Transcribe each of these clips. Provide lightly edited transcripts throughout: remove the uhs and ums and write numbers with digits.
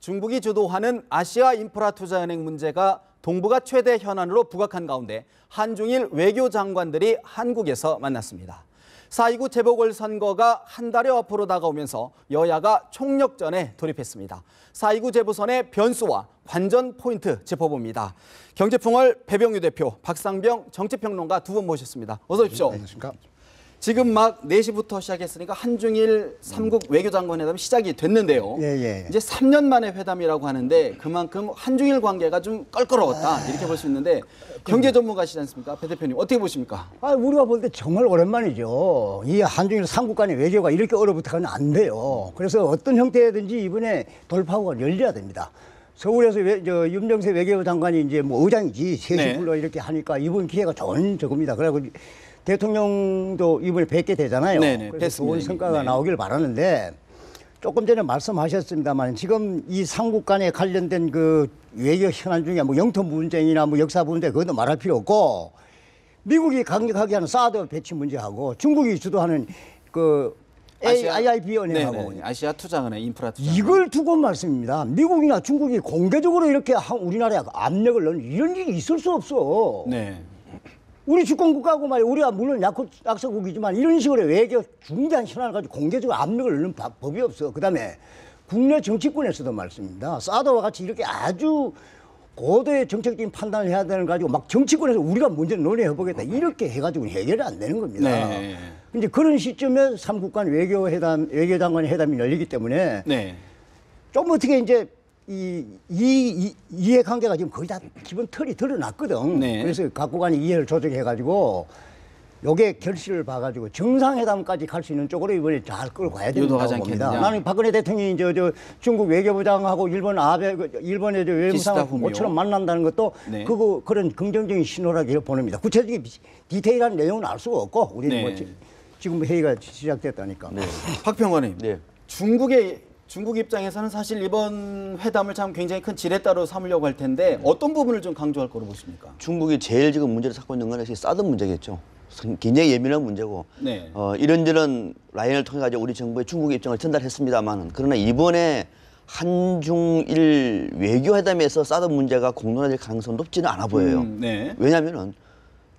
중국이 주도하는 아시아 인프라 투자은행 문제가 동북아 최대 현안으로 부각한 가운데 한중일 외교장관들이 한국에서 만났습니다. 4.29 재보궐선거가 한 달여 앞으로 다가오면서 여야가 총력전에 돌입했습니다. 4.29 재보선의 변수와 관전 포인트 짚어봅니다. 경제풍월 배병유 대표, 박상병 정치평론가 두 분 모셨습니다. 어서 오십시오. 안녕하십니까. 지금 막 4시부터 시작했으니까 한중일 3국 외교장관 회담이 시작이 됐는데요. 이제 3년 만에 회담이라고 하는데 그만큼 한중일 관계가 좀 껄끄러웠다 이렇게 볼 수 있는데 경제 전문가시지 않습니까? 배 대표님 어떻게 보십니까? 우리가 볼 때 정말 오랜만이죠. 이 한중일 3국 간의 외교가 이렇게 얼어붙어가면 안 돼요. 그래서 어떤 형태든지 이번에 돌파구가 열려야 됩니다. 서울에서 윤정세 외교장관이 이제 뭐 의장이지 셋이 불러 이렇게 하니까 이번 기회가 좋은 저겁니다. 그래고 대통령도 이번에 뵙게 되잖아요. 그래서 좋은 성과가 나오길 바라는데 조금 전에 말씀하셨습니다만 지금 이 삼국 간에 관련된 그 외교 현안 중에 뭐 영토 분쟁이나 뭐 역사 분쟁 그것도 말할 필요 없고 미국이 강력하게 하는 사드 배치 문제하고 중국이 주도하는 그 AIIB 은행하고 아시아 투자은행 인프라 투자 이걸 두고 말씀입니다. 미국이나 중국이 공개적으로 이렇게 우리나라에 압력을 넣는 이런 일이 있을 수 없어. 우리 주권국가고 말이야. 우리가 물론 약소국이지만 이런 식으로 외교 중대한 현안을 가지고 공개적으로 압력을 넣는 법이 없어. 그다음에 국내 정치권에서도 말씀입니다. 사드와 같이 이렇게 아주 고도의 정책적인 판단을 해야 되는 거 가지고 막 정치권에서 우리가 먼저 논의해보겠다 이렇게 해가지고 해결이 안 되는 겁니다. 이제 그런 시점에 3국 간 외교장관 회담이 열리기 때문에 좀 어떻게 이제 이해관계가 지금 거의 다 기본 틀이 드러났거든. 그래서 각국 간의 이해를 조정해가지고 요게 결실을 봐가지고 정상회담까지 갈 수 있는 쪽으로 이번에 잘 끌고 가야 된다고 봅니다. 나는 박근혜 대통령이 저 중국 외교부장하고 일본의 외무상하고 모처럼 만난다는 것도 그런 긍정적인 신호라고 보냅니다. 구체적인 디테일한 내용은 알 수가 없고 우리는 뭐 지금 회의가 시작됐다니까. 박 평론가님, 중국 입장에서는 사실 이번 회담을 참 굉장히 큰 지렛대로 삼으려고 할 텐데 어떤 부분을 좀 강조할 거로 보십니까? 중국이 제일 지금 문제를 삼고 있는 건 사드 문제겠죠. 굉장히 예민한 문제고 이런저런 라인을 통해 가지고 우리 정부의 중국의 입장을 전달했습니다만 그러나 이번에 한중일 외교회담에서 사드 문제가 공론화될 가능성은 높지는 않아 보여요. 왜냐하면은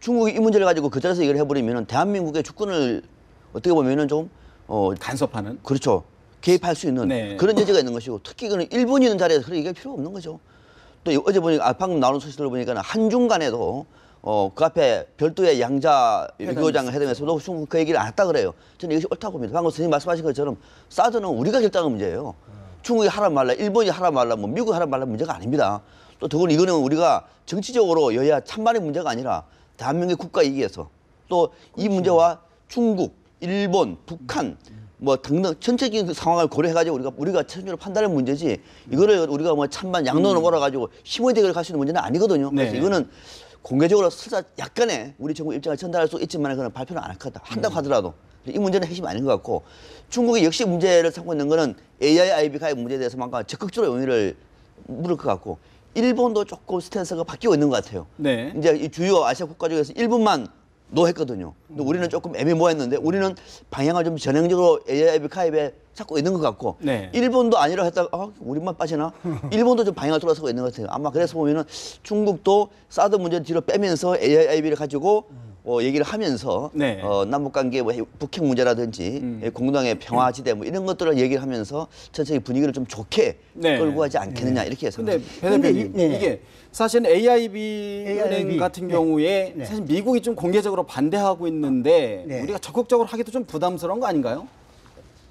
중국이 이 문제를 가지고 그 자리에서 얘기를 해버리면은 대한민국의 주권을 어떻게 보면은 좀 간섭하는 그렇죠. 개입할 수 있는 그런 여지가 있는 것이고 특히 그는 일본이 있는 자리에서 그런 얘기할 필요가 없는 거죠. 또 어제 보니까 방금 나오는 소식들을 보니까 한중 간에도 그 앞에 별도의 양자 외교장 회담에서도 중국 그 얘기를 안 했다 그래요. 저는 이것이 옳다고 봅니다. 방금 선생님 말씀하신 것처럼 사드는 우리가 결정한 문제예요. 중국이 하라 말라, 일본이 하라 말라, 뭐 미국이 하라 말라 문제가 아닙니다. 또 더구나 이거는 우리가 정치적으로 여야 찬반의 문제가 아니라 대한민국의 국가 이익에서 또 이 문제와 중국, 일본, 북한 뭐 등등 전체적인 상황을 고려해가지고 우리가 최종적으로 판단할 문제지 이거를 우리가 뭐 찬반 양론을 몰아가지고 힘의 대결을 갈 수 있는 문제는 아니거든요. 그래서 이거는 공개적으로 슬쩍 약간의 우리 정부 입장을 전달할 수 있지만 그건 발표는 안 할 거다. 한다고 하더라도 이 문제는 핵심이 아닌 것 같고 중국이 역시 문제를 삼고 있는 거는 AIIB 가입 문제에 대해서만큼 적극적으로 용의를 물을 것 같고 일본도 조금 스탠스가 바뀌고 있는 것 같아요. 이제 이 주요 아시아 국가 중에서 일본만 노했거든요. 근데 우리는 조금 애매모호했는데 우리는 방향을 좀 전향적으로 AIIB 가입에 찾고 있는 것 같고 일본도 아니라 했다가 우리만 빠지나? 일본도 좀 방향을 돌아서고 있는 것 같아요. 아마 그래서 보면은 중국도 사드 문제 뒤로 빼면서 AIIB를 가지고 얘기를 하면서 남북관계 뭐 북핵 문제라든지 공동의 평화지대 뭐 이런 것들을 얘기를 하면서 전체의 분위기를 좀 좋게 끌고 가지 않겠느냐 이렇게 해서. 근데 배 대표님 이게 사실 AIB 은행 같은 경우에 사실 미국이 좀 공개적으로 반대하고 있는데 우리가 적극적으로 하기도 좀 부담스러운 거 아닌가요?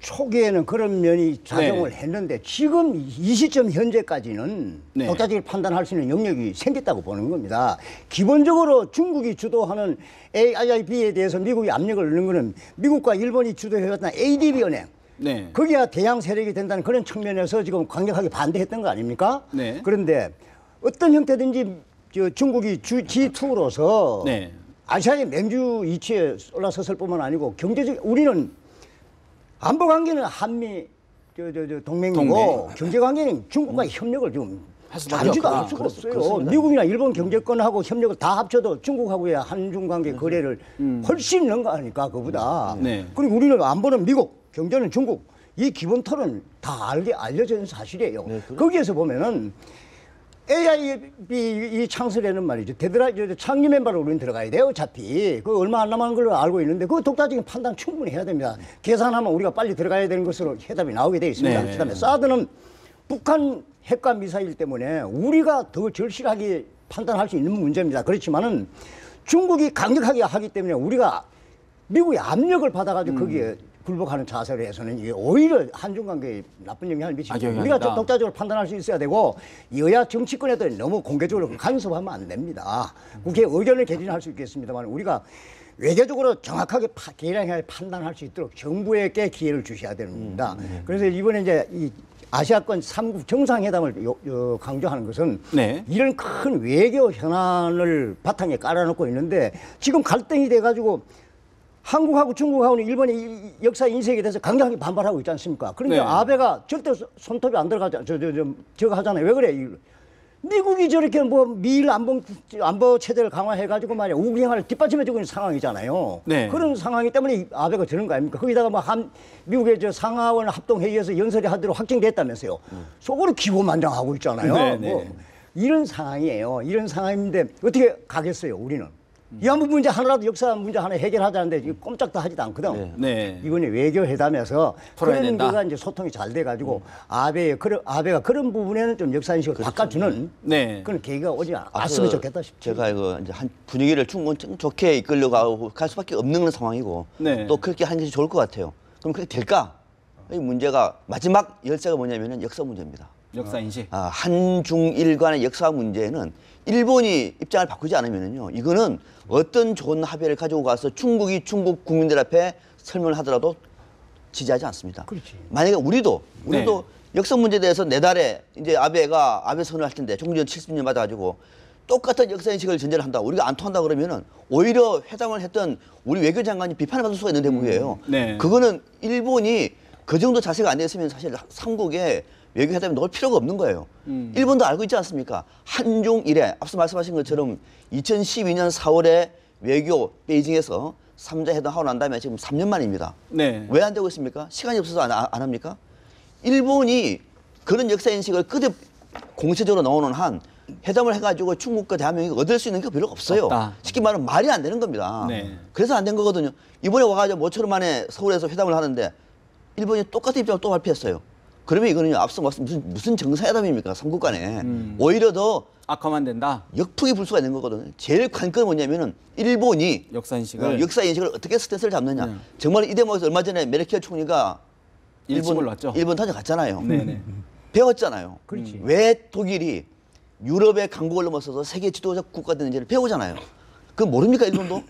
초기에는 그런 면이 작용을 했는데 지금 이 시점 현재까지는 독자적으로 판단할 수 있는 영역이 생겼다고 보는 겁니다. 기본적으로 중국이 주도하는 AIIB에 대해서 미국이 압력을 넣는 것은 미국과 일본이 주도해왔던 ADB 은행 거기야 대양 세력이 된다는 그런 측면에서 지금 강력하게 반대했던 거 아닙니까? 그런데 어떤 형태든지 중국이 G2로서 아시아의 맹주 이치에 올라섰을 뿐만 아니고 경제적 우리는 안보 관계는 한미 동맹이고 경제 관계는 중국과 협력을 좀 자주도 할 수가 없어요. 미국이나 일본 경제권하고 협력을 다 합쳐도 중국하고의 한중 관계 거래를 훨씬 넘어가니까 그보다. 그리고 우리는 안보는 미국, 경제는 중국 이 기본 틀은 다 알려진 사실이에요. 네, 거기에서 보면은 AIB 이 창설에는 말이죠. 창립 멤버로 우리는 들어가야 돼요. 어차피 그 얼마 안 남은 걸로 알고 있는데 그 독자적인 판단 충분히 해야 됩니다. 계산하면 우리가 빨리 들어가야 되는 것으로 해답이 나오게 되어 있습니다. 네. 그다음에 사드는 북한 핵과 미사일 때문에 우리가 더 절실하게 판단할 수 있는 문제입니다. 그렇지만은 중국이 강력하게 하기 때문에 우리가 미국의 압력을 받아가지고 거기에 굴복하는 자세로 해서는 이게 오히려 한중 관계에 나쁜 영향을 미치고 우리가 좀 독자적으로 판단할 수 있어야 되고 여야 정치권에도 너무 공개적으로 간섭하면 안 됩니다. 국회 의견을 개진할 수 있겠습니다만 우리가 외교적으로 정확하게 계량하게 판단할 수 있도록 정부에게 기회를 주셔야 됩니다. 그래서 이번에 이제 이 아시아권 3국 정상회담을 강조하는 것은 네. 이런 큰 외교 현안을 바탕에 깔아놓고 있는데 지금 갈등이 돼가지고 한국하고 중국하고는 일본의 역사 인색에 대해서 강력하게 반발하고 있지 않습니까? 그러니까 네. 아베가 절대 손톱이 안 들어가자, 저거 하잖아요. 왜 그래? 미국이 저렇게 뭐 미일 안보 체제를 강화해가지고 말이야 우경화를 뒷받침해주고 있는 상황이잖아요. 네. 그런 상황이기 때문에 아베가 저런 거 아닙니까? 거기다가 뭐 미국의 저 상하원 합동회의에서 연설이 하도록 확정됐다면서요. 속으로 기고만장하고 있잖아요. 네, 네. 뭐 이런 상황이에요. 이런 상황인데 어떻게 가겠어요, 우리는? 이 한번 문제 하나라도 역사 문제 하나 해결하자는데 꼼짝도 하지도 않거든. 네. 이번에 외교회담에서 풀어야 그런 된다. 거가 이제 소통이 잘 돼가지고 아베가 그런 부분에는 좀 역사 인식을 바꿔주는 네. 그런 계기가 오지 않았으면 좋겠다 싶죠. 제가 이거 이제 한 분위기를 충분히 좋게 이끌려가고 갈 수밖에 없는 상황이고 네. 또 그렇게 하는 것이 좋을 것 같아요. 그럼 그렇게 될까? 이 문제가 마지막 열쇠가 뭐냐면은 역사 문제입니다. 역사 인식. 한중일 간의 역사 문제는 일본이 입장을 바꾸지 않으면은요, 이거는 어떤 좋은 합의를 가지고 가서 중국이 중국 국민들 앞에 설명을 하더라도 지지하지 않습니다. 그렇지. 만약에 우리도 네. 역사 문제에 대해서 내달에 이제 아베 선언을 할 텐데 종전 70년 맞아가지고 똑같은 역사 인식을 전제를 한다. 우리가 안 통한다 그러면은 오히려 회담을 했던 우리 외교장관이 비판을 받을 수가 있는 대목이에요. 네. 그거는 일본이 그 정도 자세가 안 됐으면 사실 삼국에 외교회담에 넣을 필요가 없는 거예요. 일본도 알고 있지 않습니까? 한중일에 앞서 말씀하신 것처럼 2012년 4월에 외교 베이징에서 3자 회담하고 난 다음에 지금 3년 만입니다. 네. 왜 안 되고 있습니까? 시간이 없어서 안 합니까? 일본이 그런 역사 인식을 그대 공식적으로 넣어놓은 한 회담을 해가지고 중국과 대한민국이 얻을 수 있는 게 별로 없어요. 없다. 쉽게 말하면 말이 안 되는 겁니다. 네. 그래서 안 된 거거든요. 이번에 와가지고 모처럼 만에 서울에서 회담을 하는데 일본이 똑같은 입장을 또 발표했어요. 그러면 이거는 앞서 무슨 정상회담입니까? 삼국 간에. 오히려 더 악화만 된다. 역풍이 불 수가 있는 거거든요. 제일 관건은 뭐냐면은 일본이 역사 인식을. 역사 인식을 어떻게 스탠스를 잡느냐. 네. 정말 이 대목에서 얼마 전에 메르켈 총리가 일침을 놨죠. 일본 다녀갔잖아요. 네네. 배웠잖아요. 그렇지. 왜 독일이 유럽의 강국을 넘어서서 세계 지도자 국가 되는지를 배우잖아요. 그건 모릅니까, 일본도?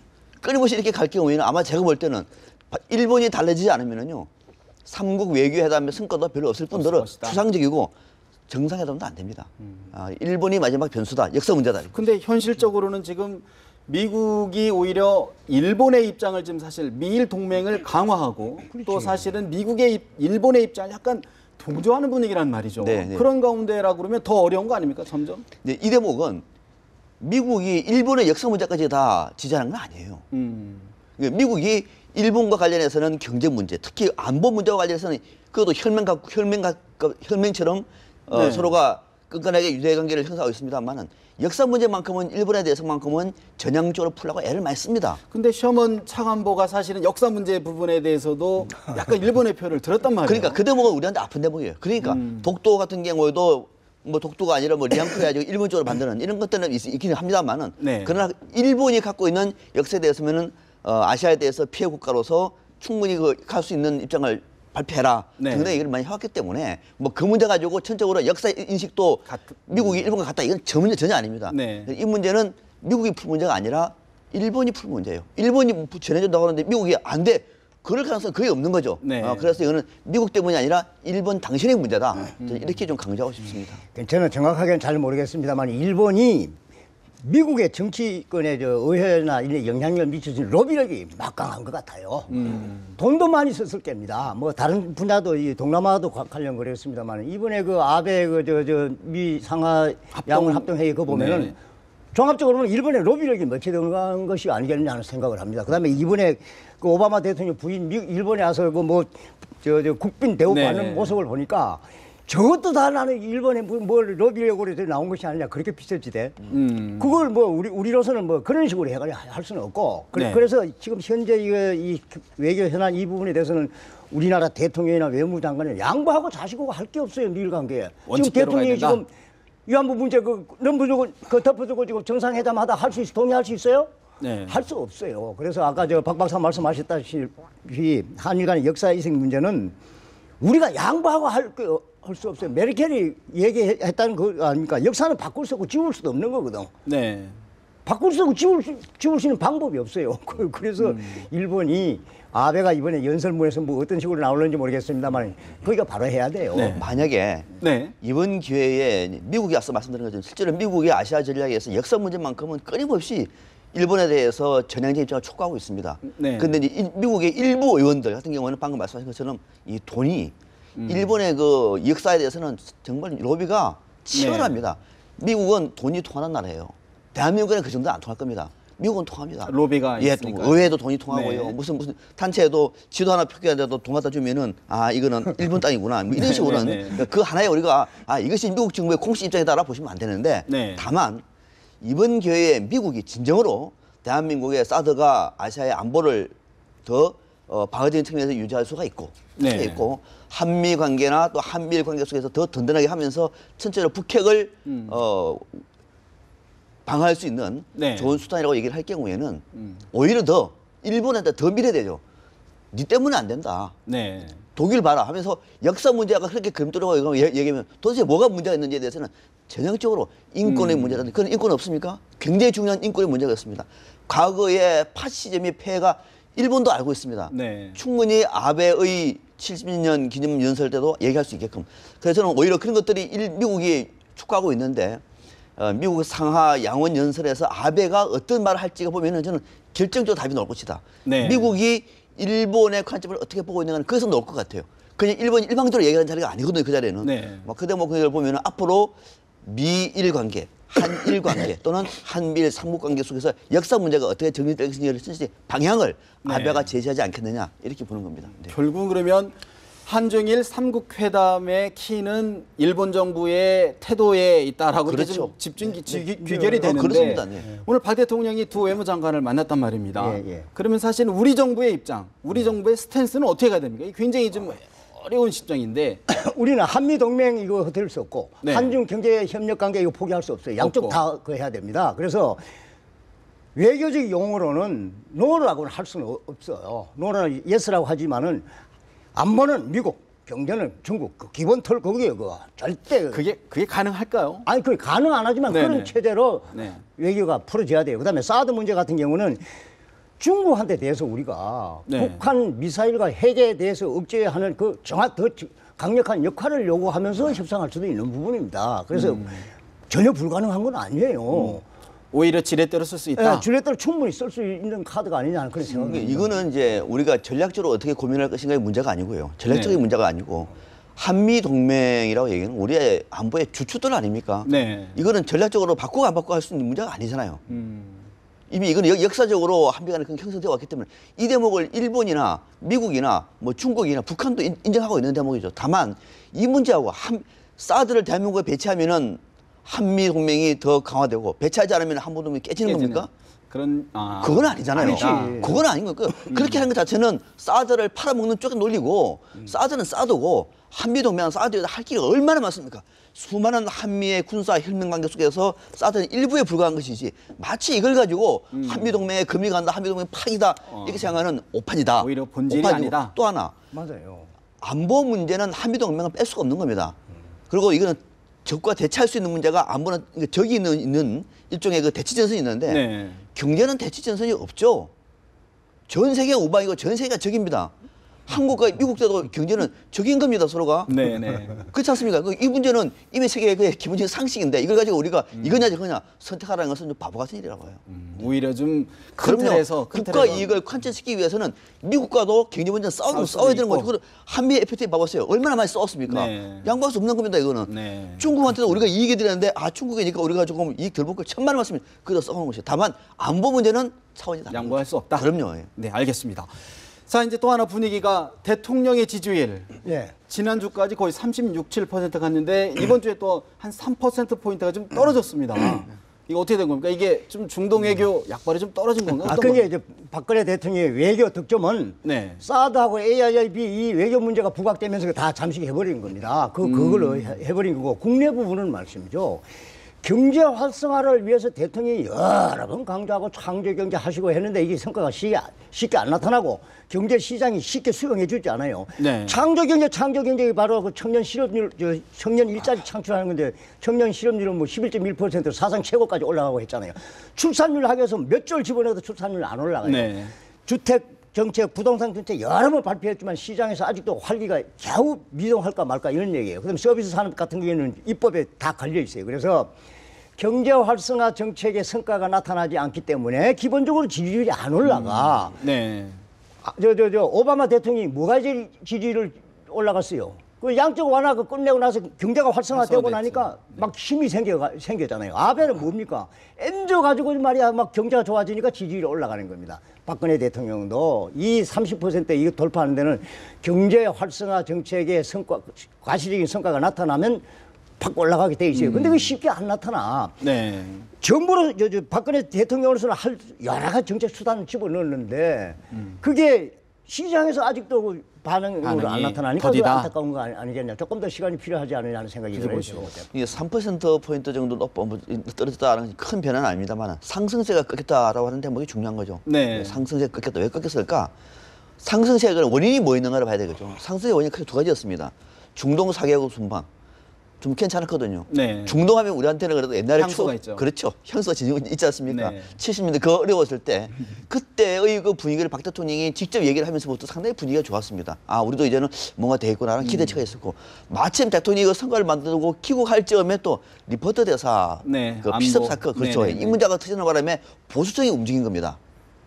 끊임없이 이렇게 갈 경우에는 아마 제가 볼 때는 일본이 달라지지 않으면은요, 삼국 외교회담의 성과도 별로 없을 뿐더러 추상적이고 정상회담도 안 됩니다. 일본이 마지막 변수다. 역사 문제다. 근데 현실적으로는 지금 미국이 오히려 일본의 입장을 지금 사실 미일 동맹을 강화하고 또 사실은 일본의 입장을 약간 동조하는 분위기란 말이죠. 네, 네. 그런 가운데라고 그러면 더 어려운 거 아닙니까, 점점? 네, 이 대목은 미국이 일본의 역사 문제까지 다 지지하는 건 아니에요. 미국이 일본과 관련해서는 경제 문제, 특히 안보 문제와 관련해서는 그것도 혈맹처럼 네. 서로가 끈끈하게 유대 관계를 형성하고 있습니다만은 역사 문제만큼은 일본에 대해서만큼은 전향적으로 풀려고 애를 많이 씁니다. 근데 셔먼 차관보가 사실은 역사 문제 부분에 대해서도 약간 일본의 표를 들었단 말이에요. 그러니까 그 대목은 우리한테 아픈 대목이에요. 그러니까 독도 같은 경우에도 뭐 독도가 아니라 뭐 리앙크를 해가지고 일본 쪽으로 만드는 이런 것들은 있기는 합니다만은 네. 그러나 일본이 갖고 있는 역사에 대해서면은 아시아에 대해서 피해 국가로서 충분히 갈 수 있는 입장을 발표해라 네. 등등 얘기를 많이 해왔기 때문에 뭐 그 문제 가지고 전적으로 역사 인식도 미국이 일본과 같다 이건 전혀 아닙니다. 네. 이 문제는 미국이 풀 문제가 아니라 일본이 풀 문제예요. 일본이 전해준다고 하는데 미국이 안 돼. 그럴 가능성이 거의 없는 거죠. 네. 그래서 이거는 미국 때문이 아니라 일본 당신의 문제다. 이렇게 좀 강조하고 싶습니다. 저는 정확하게는 잘 모르겠습니다만 일본이 미국의 정치권에 의회나 이런 영향력을 미치는 로비력이 막강한 것 같아요. 돈도 많이 썼을 겁니다. 뭐 다른 분야도 이 동남아도 관련 그랬습니다만 이번에 그 아베 미 상하 양원 합동회의 그거 보면은 네. 종합적으로는 일본의 로비력이 먹혀든 것이 아니겠느냐 하는 생각을 합니다. 그다음에 이번에 그 오바마 대통령 부인 일본에 와서 저 국빈 대우받는 네. 모습을 보니까 저것도 다 나는 일본의 뭘 로비력으로 나온 것이 아니냐 그렇게 비춰지대. 그걸 뭐 우리로서는 뭐 그런 식으로 할 수는 없고 네. 그래서 지금 현재 이 외교 현안 이 부분에 대해서는 우리나라 대통령이나 외무장관이 양보하고 자시고 할 게 없어요. 미일 관계에. 지금 원칙대로 가야 대통령이 된다? 지금 위안부 문제 넘겨주고 덮어주고 지금 정상회담 하다 동의할 수 있어요? 네. 할 수 없어요. 그래서 아까 박 박사 말씀하셨다시피 한일 간의 역사 이식 문제는 우리가 양보하고 할 수 없어요. 메르켈이 얘기했다는 거 아닙니까? 역사는 바꿀 수 없고 지울 수도 없는 거거든. 네. 바꿀 수 없고 지울 수 있는 방법이 없어요. 그래서 일본이 아베가 이번에 연설문에서 뭐 어떤 식으로 나올는지 모르겠습니다만 거기가 바로 해야 돼요. 네. 만약에 네. 이번 기회에 미국이 앞서 말씀드린 것처럼 실제로 미국의 아시아 전략에서 역사 문제만큼은 끊임없이 일본에 대해서 전향적인 입장을 촉구하고 있습니다. 네. 그런데 이제 미국의 일부 의원들 같은 경우는 방금 말씀하신 것처럼 이 돈이 일본의 그 역사에 대해서는 정말 로비가 치열합니다. 미국은 돈이 통하는 나라예요. 대한민국에는 그 정도 안 통할 겁니다. 미국은 통합니다. 로비가 예, 있으니까. 의회도 돈이 통하고요. 네. 무슨 단체에도 지도 하나 표기하는데도 돈 갖다 주면은 아 이거는 일본 땅이구나. 뭐 이런 네, 식으로는 네, 네. 그러니까 그 하나의 우리가 아 이것이 미국 정부의 공식 입장이다라 보시면 안 되는데 네. 다만 이번 기회에 미국이 진정으로 대한민국의 사드가 아시아의 안보를 더 방어적인 측면에서 유지할 수가 있고, 네. 있고 한미 관계나 또 한미일 관계 속에서 더 든든하게 하면서 전체로 북핵을 방어할 수 있는 네. 좋은 수단이라고 얘기를 할 경우에는 오히려 더 일본한테 더 밀어대죠. 니 때문에 안 된다. 네. 독일 봐라 하면서 역사 문제가 그렇게 금토라고 얘기하면 도대체 뭐가 문제가 있는지에 대해서는 전형적으로 인권의 문제라든지 그런 인권 없습니까? 굉장히 중요한 인권의 문제가 있습니다. 과거의 파시즘의 폐해가 일본도 알고 있습니다. 네. 충분히 아베의 70년 기념 연설 때도 얘기할 수 있게끔. 그래서 저는 오히려 그런 것들이 미국이 축구하고 있는데 미국 상하 양원 연설에서 아베가 어떤 말을 할지가 보면은 저는 결정적으로 답이 나올 것이다. 네. 미국이 일본의 관점을 어떻게 보고 있는가는 그것은 나올 것 같아요. 그냥 일본이 일방적으로 얘기하는 자리가 아니거든요. 그 자리에는. 네. 그 대목을 보면은 앞으로 미일 관계, 한일 관계 또는 한미일 삼국 관계 속에서 역사 문제가 어떻게 정리될 것인지 방향을 네. 아베가 제시하지 않겠느냐 이렇게 보는 겁니다. 네. 결국 그러면 한중일 삼국 회담의 키는 일본 정부의 태도에 있다라고 그렇죠. 좀 집중 귀결이 되는데 그렇습니다. 네. 오늘 박 대통령이 두 외무장관을 만났단 말입니다. 예, 예. 그러면 사실 우리 정부의 입장, 우리 정부의 스탠스는 어떻게 가야 됩니까? 이게 굉장히 좀 어려운 실정인데 우리는 한미 동맹 이거 될 수 없고 네. 한중 경제 협력 관계 이거 포기할 수 없어요. 양쪽 없고. 다 그 해야 됩니다. 그래서 외교적 용어로는 노라고는 할 수는 없어요. 노는 예스라고 하지만은 안보는 미국, 경제는 중국. 그 기본 털 거기에요. 그거 절대 그게 가능할까요? 아니 그 가능 안 하지만 네네. 그런 체제로 네. 외교가 풀어져야 돼요. 그다음에 사드 문제 같은 경우는 중국한테 대해서 우리가 네. 북한 미사일과 핵에 대해서 억제하는 그 더 강력한 역할을 요구하면서 협상할 수도 있는 부분입니다. 그래서 전혀 불가능한 건 아니에요. 오히려 지렛대로 쓸 수 있다. 줄레대로 충분히 쓸 수 있는 카드가 아니냐는 그런 생각입니다. 이거는 이제 우리가 전략적으로 어떻게 고민할 것인가의 문제가 아니고요. 전략적인 네. 문제가 아니고 한미 동맹이라고 얘기하는 우리의 안보의 주축들 아닙니까? 네. 이거는 전략적으로 바꾸고 안 바꾸고 할 수 있는 문제가 아니잖아요. 이미 이거는 역사적으로 한미 간에 형성되어 왔기 때문에 이 대목을 일본이나 미국이나 뭐 중국이나 북한도 인정하고 있는 대목이죠. 다만 이 문제하고 사드를 대한민국에 배치하면은 한미 동맹이 더 강화되고 배치하지 않으면 한미 동맹이 깨지는 겁니까? 그런 그건 아니잖아요. 아니지. 그건 아닌 거예요. 그렇게 하는 것 자체는 사드를 팔아먹는 쪽에 놀리고 사드는 사드고 한미동맹은 사드에 할 길이 얼마나 많습니까? 수많은 한미의 군사 혈맹 관계 속에서 사드는 일부에 불과한 것이지 마치 이걸 가지고 한미동맹에 금이 간다, 한미동맹 파기다 이렇게 생각하는 오판이다. 오히려 본질이 오판이고 아니다. 또 하나 맞아요. 안보 문제는 한미동맹은 뺄 수가 없는 겁니다. 그리고 이거는 적과 대치할 수 있는 문제가 안보는 적이 있는 일종의 그 대치 전선이 있는데 네. 경제는 대치 전선이 없죠. 전 세계가 우방이고 전 세계가 적입니다. 한국과 미국과도 경제는 적인 겁니다, 서로가. 네네. 그렇지 않습니까? 이 문제는 이미 세계의 그 기본적인 상식인데 이걸 가지고 우리가 이거냐 저거냐 선택하라는 것은 좀 바보 같은 일이라고 해요. 오히려 좀 큰 그럼요. 틀에서 국가 이익을 관철시키기 위해서는 미국과도 경제 문제는 싸워야 되는 거죠. 한미 FTA 봐보세요. 얼마나 많이 싸웠습니까? 네. 양보할 수 없는 겁니다, 이거는. 네. 중국한테도 우리가 이익이 드렸는데 중국이니까 우리가 조금 이익 덜 볼거 천만 원 맞으면 그래도 싸우는 것이죠. 다만 안보 문제는 차원이 다릅니다. 양보할 수 없다. 그럼요. 예. 네, 알겠습니다. 자, 이제 또 하나 분위기가 대통령의 지지율. 예. 지난주까지 거의 36, 7% 갔는데 이번 주에 또 한 3%포인트가 좀 떨어졌습니다. 이거 어떻게 된 겁니까? 이게 좀 중동 외교 약발이 좀 떨어진 건가요? 그게 이제 박근혜 대통령의 외교 득점은 네. 사드하고 AIIB 이 외교 문제가 부각되면서 다 잠식해버린 겁니다. 그걸로 해버린 거고 국내 부분은 말씀이죠. 경제 활성화를 위해서 대통령이 여러 번 강조하고 창조 경제 하시고 했는데 이게 성과가 쉽게 안 나타나고 경제 시장이 쉽게 수용해 주지 않아요. 네. 창조 경제 바로 그 청년 실업률, 청년 일자리 창출하는 건데 청년 실업률은 뭐 11.1% 사상 최고까지 올라가고 했잖아요. 출산율 하기위해서 몇 줄 집어넣어도 출산율 안 올라가요. 네. 주택 정책, 부동산 정책 여러 번 발표했지만 시장에서 아직도 활기가 겨우 미동할까 말까 이런 얘기예요. 그다음 서비스 산업 같은 경우에는 입법에 다 걸려 있어요. 그래서 경제 활성화 정책의 성과가 나타나지 않기 때문에 기본적으로 지지율이 안 올라가. 네. 오바마 대통령이 뭐가 제일 지지율을 올라갔어요? 그 양적 완화 끝내고 나서 경제가 활성화되고 나니까 막 힘이 생겼잖아요. 아베는 뭡니까? 엔저 가지고 말이야 막 경제가 좋아지니까 지지율이 올라가는 겁니다. 박근혜 대통령도 이 30% 이거 돌파하는 데는 경제 활성화 정책의 성과, 과시적인 성과가 나타나면 팍 올라가게 돼 있어요. 근데 그게 쉽게 안 나타나. 네. 정부로 박근혜 대통령으로서는 할 여러 가지 정책 수단을 집어넣었는데 그게 시장에서 아직도 그 반응으로 안 나타나니까 더디다. 안타까운 거 아니겠냐. 조금 더 시간이 필요하지 않느냐는 생각이 들어요. 이게 3%포인트 정도 떨어졌다는 큰 변화는 아닙니다만 상승세가 꺾였다라고 하는 대목이 중요한 거죠. 네. 상승세가 꺾였다. 왜 꺾였을까? 상승세가 원인이 뭐 있는가를 봐야 되겠죠. 상승의 원인이 크게 두 가지였습니다. 중동 사개국 순방. 좀 괜찮았거든요. 네. 중동하면 우리한테는 그래도 옛날에 향수가 있죠. 그렇죠. 향수가 지금 있지 않습니까? 네. 70년대 그 어려웠을 때 그때의 그 분위기를 박 대통령이 직접 얘기를 하면서부터 상당히 분위기가 좋았습니다. 우리도 이제는 뭔가 되겠구나라는 기대치가 있었고 마침 대통령이 그 선거를 만들고 귀국할 즈음에 또 리포터 대사 네. 그 안보. 피습 사건 그렇죠. 네네네. 이 문제가 터지는 바람에 보수층이 움직인 겁니다.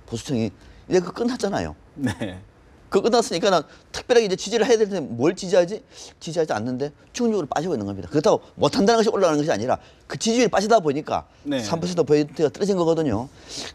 보수층이 이제 그 끝났잖아요. 네. 그 끝났으니까 는 특별하게 이제 지지를 해야 되는데 뭘 지지하지? 지지하지 않는데 충격으로 빠지고 있는 겁니다. 그렇다고 못한다는 것이 올라가는 것이 아니라 그 지지율이 빠지다 보니까 네. 3%포인트가 떨어진 거거든요.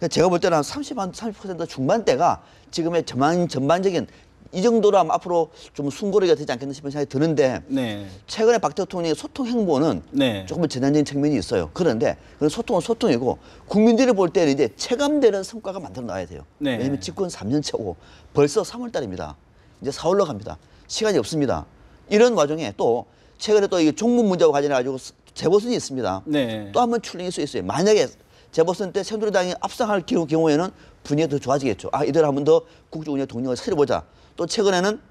제가 볼 때는 한 30% 중반대가 지금의 전반적인 이 정도라면 앞으로 좀 숨고르기가 되지 않겠나 싶은 생각이 드는데 네. 최근에 박 대통령의 소통 행보는 네. 조금 전향적인 측면이 있어요. 그런데 그 소통은 소통이고 국민들이 볼 때는 이제 체감되는 성과가 만들어 놔야 돼요. 네. 왜냐하면 집권 3년 차고 벌써 3월 달입니다. 이제 4월로 갑니다. 시간이 없습니다. 이런 와중에 또 최근에 또 이 종북 문제와 관련해 가지고 재보선이 있습니다. 네. 또 한 번 출렁일 수 있어요. 만약에 재보선 때 새누리당이 압승할 경우에는 분위기가 더 좋아지겠죠. 이대로 한 번 더 국정 운영 동력을 세려보자. 또 최근에는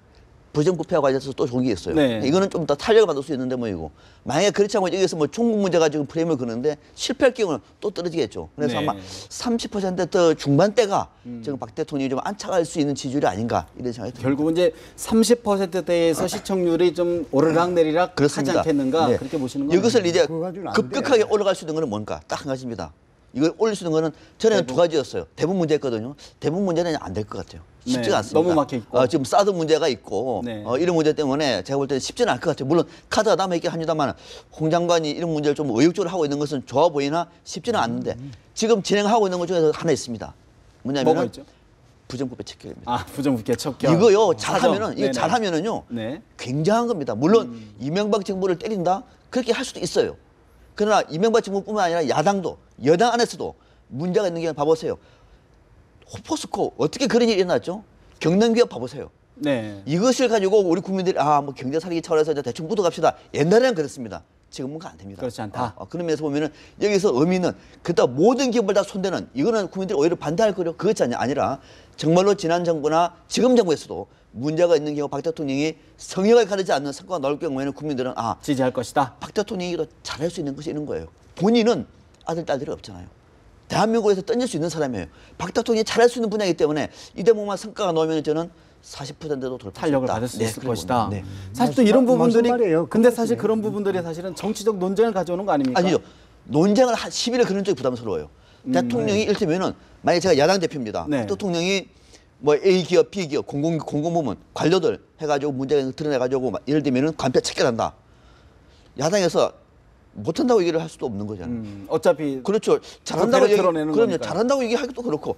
부정부패와 관련해서 또 좋은 게 있어요. 네. 이거는 좀 더 탄력을 받을 수 있는데 뭐이고 만약에 그렇지 않고 여기서 뭐 중국 문제 가지고 프레임을 그는데 실패할 경우는 또 떨어지겠죠. 그래서 네. 아마 30%더 중반대가 지금 박 대통령이 좀 안착할 수 있는 지지율이 아닌가 이런 생각이 듭니다. 결국은 이제 30%대에서 시청률이 좀 오르락내리락 하지 그렇습니다. 않겠는가 네. 그렇게 보시는 거예요. 이것을 이제 그거 가지고는 안 급격하게 돼. 올라갈 수 있는 것은 뭔가 딱 한 가지입니다. 이걸 올릴 수 있는 거는 전에는 두 가지였어요. 대부분 문제였거든요. 대부분 문제는 안 될 것 같아요. 쉽지가 네, 않습니다. 너무 막혀 있고. 지금 사드 문제가 있고 네. 이런 문제 때문에 제가 볼 때는 쉽지는 않을 것 같아요. 물론 카드가 남아있긴 합니다만 홍 장관이 이런 문제를 좀 의욕적으로 하고 있는 것은 좋아 보이나 쉽지는 않는데 지금 진행하고 있는 것 중에서 하나 있습니다. 뭐가 뭐냐면 있죠? 부정부패 척결입니다. 부정부패 척결. 이거요 사정. 잘하면은 이거 네네. 잘하면은요 네. 굉장한 겁니다. 물론 이명박 정부를 때린다 그렇게 할 수도 있어요. 그러나 이명박 정부뿐만 아니라 야당도 여당 안에서도 문제가 있는 게 봐보세요. 포스코 어떻게 그런 일이 일어났죠? 경남기업 봐보세요. 네. 이것을 가지고 우리 국민들이 뭐 경제 살리기 차원에서 이제 대충 묻어갑시다. 옛날에는 그랬습니다. 지금은 안 됩니다. 그렇지 않다. 그런 면에서 보면은 여기서 의미는 그렇다 모든 기업을 다 손대는 이거는 국민들이 오히려 반대할 거죠. 그것이 아니라 정말로 지난 정부나 지금 정부에서도 문제가 있는 경우 박 대통령이 성역을 가르지 않는 성과가 나올 경우에는 국민들은 지지할 것이다. 박 대통령이 더 잘할 수 있는 것이 있는 거예요. 본인은 아들, 딸들이 없잖아요. 대한민국에서 던질 수 있는 사람이에요. 박 대통령이 잘할 수 있는 분야이기 때문에 이 대목만 성과가 나오면 저는 40%도 돌파 탄력을 받을 수 있을 것이다. 네. 사실 또 이런 부분들이 말이에요. 근데 사실 그런 부분들이 사실은 정치적 논쟁을 가져오는 거 아닙니까? 아니죠. 논쟁을 시비를 그런 쪽이 부담스러워요. 대통령이 이를테면은 만약에 제가 야당 대표입니다. 네. 대통령이 뭐 A 기업, B 기업, 공공부문 관료들 해가지고 문제가 드러내가지고 예를 들면은 관표 체결한다. 야당에서 못한다고 얘기를 할 수도 없는 거잖아요. 어차피 그렇죠. 잘한다고 드러내는 그럼요. 거니까요. 잘한다고 얘기하기도 그렇고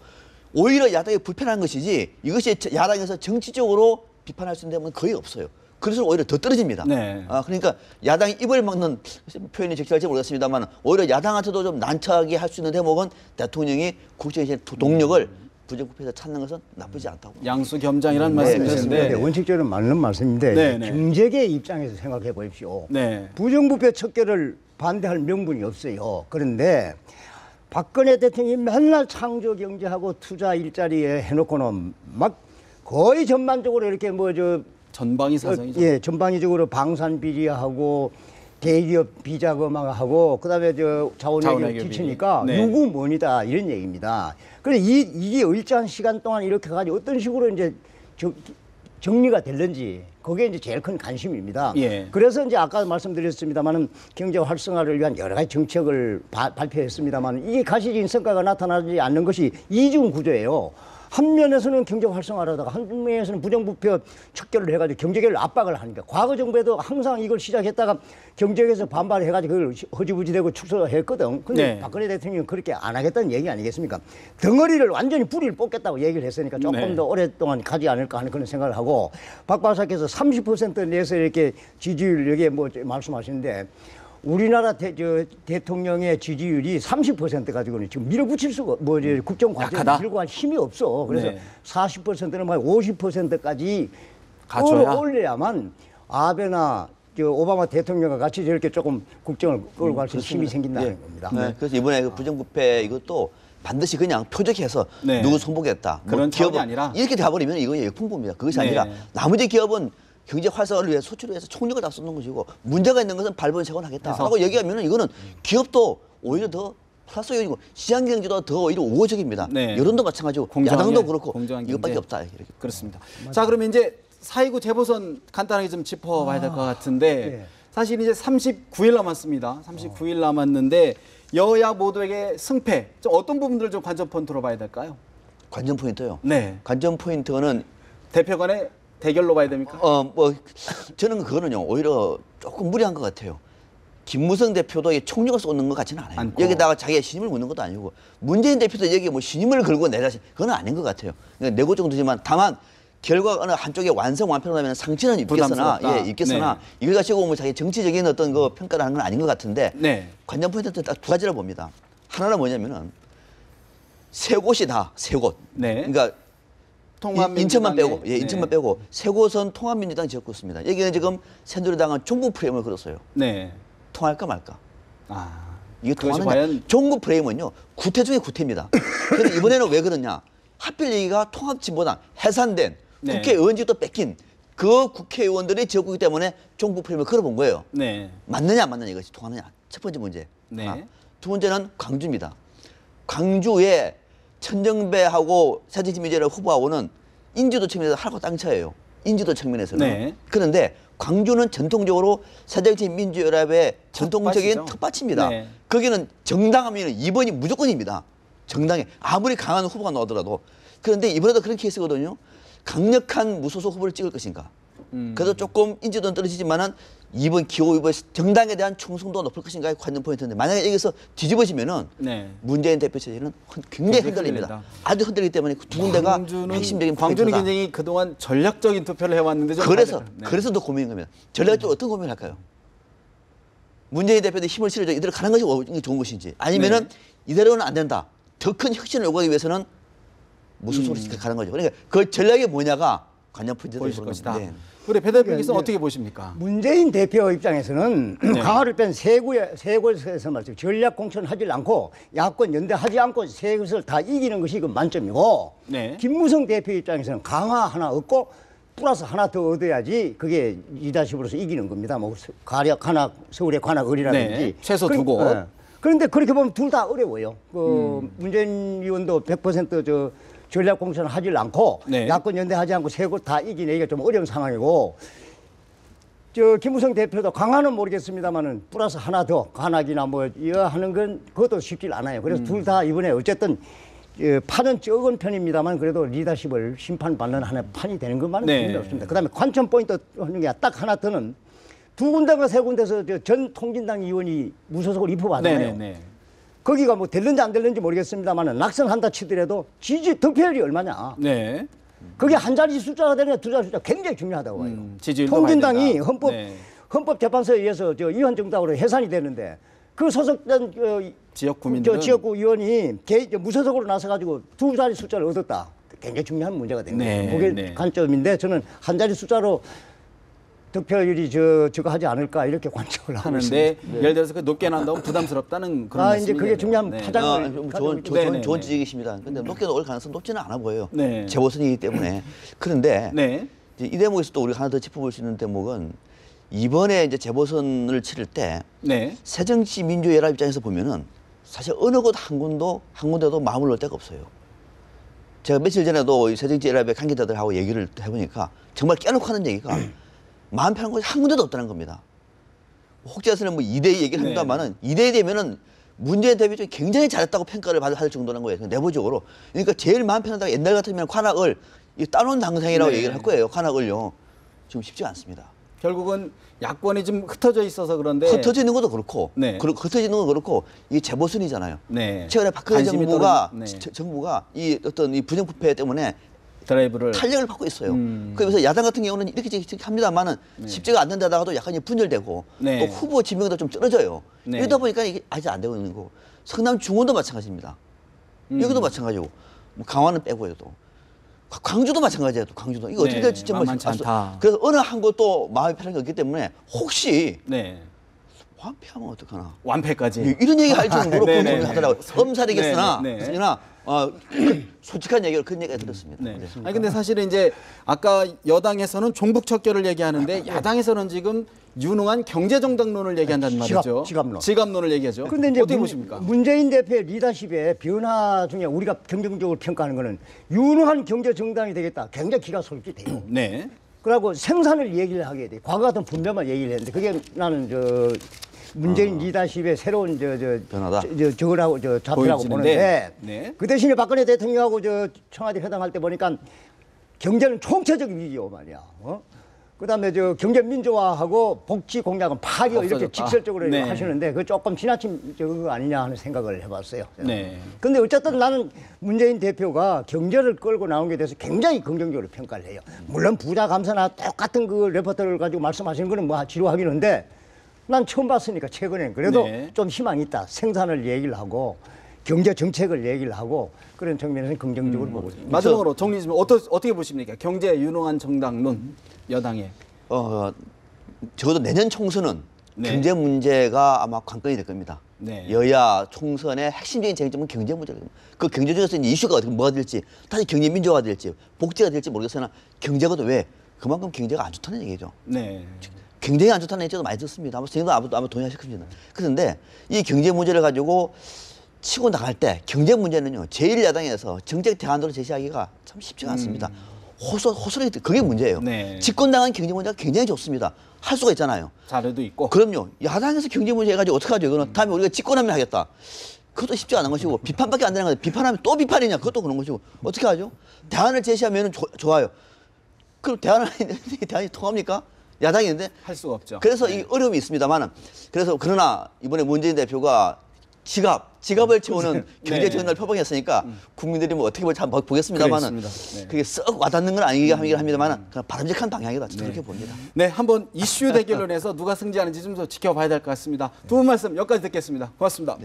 오히려 야당이 불편한 것이지 이것이 야당에서 정치적으로 비판할 수 있는 데는 거의 없어요. 그래서 오히려 더 떨어집니다. 네. 그러니까 야당이 입을 막는 표현이 적절할지 모르겠습니다만 오히려 야당한테도 좀 난처하게 할 수 있는 대목은 대통령이 국정의 동력을 부정부패에서 찾는 것은 나쁘지 않다고. 양수겸장이라는 네, 말씀이신데 원칙적으로 맞는 말씀인데 네, 네. 경제계 입장에서 생각해 보십시오. 네. 부정부패 척결을 반대할 명분이 없어요. 그런데 박근혜 대통령이 맨날 창조 경제하고 투자 일자리에 해놓고는 막 거의 전반적으로 이렇게 전방위 사정이죠. 예, 전방위적으로 방산 비리하고 대기업 비자금하고 그다음에 자원외교 자원외교 끼치니까 비리. 네. 유구무원이다 이런 얘기입니다. 그래서 이게 일정한 시간 동안 이렇게 가지고 어떤 식으로 이제 정리가 될는지 그게 이제 제일 큰 관심입니다. 예. 그래서 이제 아까 말씀드렸습니다만은 경제 활성화를 위한 여러 가지 정책을 발표했습니다만 이게 가시적인 성과가 나타나지 않는 것이 이중 구조예요. 한 면에서는 경제 활성화를 하다가 한 면에서는 부정부패 척결을 해가지고 경제계를 압박을 하니까 과거 정부에도 항상 이걸 시작했다가 경제계에서 반발해가지고 그걸 허지부지되고 축소했거든. 근데 네. 박근혜 대통령은 그렇게 안 하겠다는 얘기 아니겠습니까? 덩어리를 완전히 뿌리를 뽑겠다고 얘기를 했으니까 조금 네. 더 오랫동안 가지 않을까 하는 그런 생각을 하고 박 박사께서 30% 내서 이렇게 지지율 여기에 말씀하시는데 우리나라 대통령의 지지율이 30% 가지고는 지금 밀어붙일 수가 국정 과제를 밀고 갈 힘이 없어. 그래서 네. 40%는 50%까지 갖춰야? 올려야만 아베나 오바마 대통령과 같이 저렇게 조금 국정을 끌고 갈 수 있는 힘이 생긴다는 겁니다. 네. 그래서 이번에 그 부정부패 이것도 반드시 그냥 표적해서 네. 누구 손보겠다. 그런 차원이 아니라 이렇게 돼버리면 이건 역풍부입니다. 그것이 네. 아니라 나머지 기업은 경제 활성화를 위해 소출을 위해서 총력을 다 쏟는 것이고 문제가 있는 것은 발본색원 하겠다라고 얘기하면은 이거는 기업도 오히려 더 플러스 요인이고 시장 경제도 더 오히려 우호적입니다. 네. 여론도 마찬가지고 야당도 그렇고 이것밖에 없다. 이렇게. 그렇습니다. 자, 그러면 이제 4.29 재보선 간단하게 좀 짚어봐야 될 것 같은데 네. 사실 이제 39일 남았습니다. 39일 남았는데 여야 모두에게 승패 좀 어떤 부분들을 좀 관전 포인트로 봐야 될까요? 관전 포인트요. 네. 관전 포인트는 대표 간의 대결로 봐야 됩니까? 저는 그거는요 오히려 조금 무리한 것 같아요. 김무성 대표도 총력을 쏟는 것 같지는 않아요. 않고. 여기다가 자기가 신임을 묻는 것도 아니고 문재인 대표도 여기 뭐 신임을 걸고 내 자신 그건 아닌 것 같아요. 그러니까 내고 정도지만 다만 결과가 어느 한쪽에 완성하면 상처는 있겠으나 네. 이걸 가지고 뭐 자기 정치적인 어떤 그 평가를 하는 건 아닌 것 같은데 네. 관전 포인트는 딱 두 가지를 봅니다. 하나는 뭐냐면은 세 곳이다. 세 곳. 네. 그러니까 인천만 빼고, 네. 인천만 빼고 세 곳은 통합민주당 지역구 있습니다. 여기는 지금 새누리당은 종북 프레임을 걸었어요. 네. 통할까 말까. 아. 이게 그것이 통하느냐? 과연 종북 프레임은요 구태 중에 구태입니다. 그런데 이번에는 왜 그러냐? 하필 여기가 통합진보당 해산된 네. 국회의원직도 뺏긴 그 국회의원들이 지역구이기 때문에 종북 프레임을 걸어본 거예요. 네. 맞느냐 안 맞느냐 이것이 통하느냐. 첫 번째 문제. 네. 두 번째는 광주입니다. 광주에 천정배하고 새정치민주연합 후보하고는 인지도 측면에서 하고 땅차예요. 인지도 측면에서는. 네. 그런데 광주는 전통적으로 새정치민주연합의 전통적인 텃밭입니다. 네. 거기는 정당하면 2번이 무조건입니다. 정당에 아무리 강한 후보가 나오더라도. 그런데 이번에도 그런 케이스거든요. 강력한 무소속 후보를 찍을 것인가. 그래서 조금 인지도는 떨어지지만은 2번 기호 후보의 정당에 대한 충성도가 높을 것인가의 관전 포인트인데 만약에 여기서 뒤집어지면은 네. 문재인 대표 체제는 굉장히 흔들립니다. 흔들린다. 아주 흔들리기 때문에 두 군데가 핵심적인 광주는 포인트다. 굉장히 그동안 전략적인 투표를 해왔는데 좀 그래서 네. 그래서 더 고민인 겁니다. 전략적으로 어떤 고민을 할까요? 문재인 대표도 힘을 실어줘 이대로 가는 것이 좋은 것인지 아니면은 이대로는 안 된다. 더 큰 혁신을 요구하기 위해서는 무소속으로 가는 거죠. 그러니까 그 전략이 뭐냐가 관전 포인트가 보이실 것이다. 네. 우리 배 대표께서는 그러니까 어떻게 보십니까? 문재인 대표 입장에서는 네. 강화를 뺀 세 곳에서 말이죠. 전략 공천하지 않고 야권 연대하지 않고 세 곳을 다 이기는 것이 그 만점이고 네. 김무성 대표 입장에서는 강화 하나 얻고 플러스 하나 더 얻어야지 그게 리더십으로서 이기는 겁니다. 뭐 가략 하나 서울의 관악을이라든지 네. 최소 두 곳. 그런데 그렇게 보면 둘 다 어려워요. 문재인 의원도 100% 전략공천을 하질 않고 네. 야권 연대하지 않고 세 곳 다 이기내기가 좀 어려운 상황이고 저 김무성 대표도 강화는 모르겠습니다만은 플러스 하나 더 관악이나 뭐 이거 하는 건 그것도 쉽지 않아요. 그래서 둘 다 이번에 어쨌든 판은 적은 편입니다만 그래도 리더십을 심판받는 하나의 판이 되는 것만은 틀림이 없습니다. 그다음에 관전 포인트 하는 게 딱 하나 더는 두 군데가 세 군데서 전 통진당 의원이 무소속으로 입후받았네요. 거기가 뭐 될는지 안 될는지 모르겠습니다만은 낙선한다 치더라도 지지 득표율이 얼마냐. 네. 그게 한 자리 숫자가 되느냐 두 자리 숫자 굉장히 중요하다고 봐요. 통진당이 헌법재판소에 의해서 위헌 정당으로 해산이 되는데 그 소속된 지역구 의원이 무소속으로 나서가지고 두 자리 숫자를 얻었다. 굉장히 중요한 문제가 된 거예요. 그게 관점인데 저는 한 자리 숫자로 득표율이 저거 하지 않을까 이렇게 관측을 하고 하는데 있습니다. 예를 들어서 그 높게 난다면 부담스럽다는 그런 말씀이네요. 이제 그게 중요한 파장을 좋은 지적이십니다. 근데 높게 올 가능성 높지는 않아 보여요. 네. 재보선이기 때문에. 그런데 네. 이 대목에서 또 우리가 하나 더 짚어볼 수 있는 대목은 이번에 이제 재보선을 치를 때 네. 새정치민주연합 입장에서 보면은 사실 어느 곳 한 군데도 마음을 놓을 데가 없어요. 제가 며칠 전에도 새정치연합의 관계자들하고 얘기를 해보니까 정말 깨놓고 하는 얘기가 마음 편한 곳이 한 군데도 없다는 겁니다. 혹자서는 뭐 2대2 얘기를 한다마는 2대2 되면은 문재인 대표가 굉장히 잘했다고 평가를 받을 정도라는 거예요. 내부적으로. 그러니까 제일 마음 편하다고 옛날 같으면 관악을 따놓은 당상이라고 얘기를 할 거예요. 관악을요. 지금 쉽지가 않습니다. 결국은 야권이 좀 흩어져 있어서 그런데 흩어져 있는 것도 그렇고 흩어져 있는 건 그렇고 이게 재보선이잖아요. 최근에 박근혜 정부가 이 어떤 이 부정부패 때문에 드라이브를 탄력을 받고 있어요. 그래서 야당 같은 경우는 이렇게 합니다만은 쉽지가 않는 데다가도 약간 분열되고 또 후보 지명도 좀 떨어져요. 이러다 보니까 이게 아직 안 되고 있는 거고 성남 중원도 마찬가지입니다. 여기도 마찬가지고 뭐 강화는 빼고요 또. 광주도 마찬가지예요. 또 광주도 이거 어떻게 될지 정말 않다. 그래서 어느 한 곳도 마음이 편한 게 없기 때문에 혹시 완패하면 어떡하나. 완패까지. 이런 얘기 할 정도로 그런 하더라고요. 엄살이겠으나 솔직한 얘기를 그런 얘기가 들었습니다. 아니 근데 사실 이제 아까 여당에서는 종북 척결을 얘기하는데 야당에서는 지금 유능한 경제정당론을 얘기한다는 말이죠. 지갑론을 얘기하죠. 그런데 이제 어떻게 보십니까? 문재인 대표의 리더십의 변화 중에 우리가 긍정적으로 평가하는 거는 유능한 경제정당이 되겠다. 굉장히 기가 솔깃해요. 그리고 생산을 얘기를 하게 돼. 과거 같은 분배만 얘기를 했는데 그게 나는 문재인 리더십의 새로운 변화다. 저거라고 자태라고 보는데 그 대신에 박근혜 대통령하고 청와대 회담할 때 보니까 경제는 총체적 위기요 말이야. 그다음에 경제 민주화하고 복지 공약은 파기요 이렇게 직설적으로 하시는데 그 조금 지나친 저거 아니냐 하는 생각을 해봤어요. 근데 어쨌든 나는 문재인 대표가 경제를 끌고 나온 게 대해서 굉장히 긍정적으로 평가를 해요. 물론 부자 감사나 똑같은 그 레포트를 가지고 말씀하시는 거는 뭐 지루하긴 한데 난 처음 봤으니까 최근에는 그래도 좀 희망이 있다. 생산을 얘기를 하고 경제 정책을 얘기를 하고 그런 측면에서 긍정적으로 보고 있습니다. 마지막으로 정리 좀 어떻게 보십니까? 경제 유능한 정당론 여당에. 적어도 내년 총선은 경제 문제가 아마 관건이 될 겁니다. 여야 총선의 핵심적인 쟁점은 경제 문제입니다. 그 경제 중에서 이슈가 어떻게 뭐가 될지, 다시 경제 민주화가 될지, 복지가 될지 모르겠으나 경제가 왜 그만큼 경제가 안 좋다는 얘기죠. 굉장히 안 좋다는 얘기도 많이 듣습니다. 아마 동의하실 겁니다. 그런데 이 경제 문제를 가지고 치고 나갈 때 경제 문제는요 제1야당에서 정책 대안으로 제시하기가 참 쉽지가 않습니다. 호소력이 그게 문제예요. 집권당은 경제 문제가 굉장히 좋습니다. 할 수가 있잖아요. 자료도 있고. 그럼요. 야당에서 경제 문제 해가지고 어떡하죠? 이거는 다음에 우리가 집권하면 하겠다. 그것도 쉽지 않은 것이고 비판밖에 안 되는 건데 비판하면 또 비판이냐 그것도 그런 것이고 어떻게 하죠? 대안을 제시하면 좋아요. 그럼 대안이 통합니까? 야당이 있는데 할 수가 없죠. 그래서 이 어려움이 있습니다만은 그러나 이번에 문재인 대표가 지갑을 채우는 경제 전략을 표방했으니까 국민들이 뭐 어떻게 볼지 한번 보겠습니다만은 그게 썩 와닿는 건 아니긴 합니다만은 그냥 바람직한 방향이다. 그렇게 봅니다. 한번 이슈 대결론에서 누가 승리하는지 좀 더 지켜봐야 될 것 같습니다. 두 분 말씀 여기까지 듣겠습니다. 고맙습니다.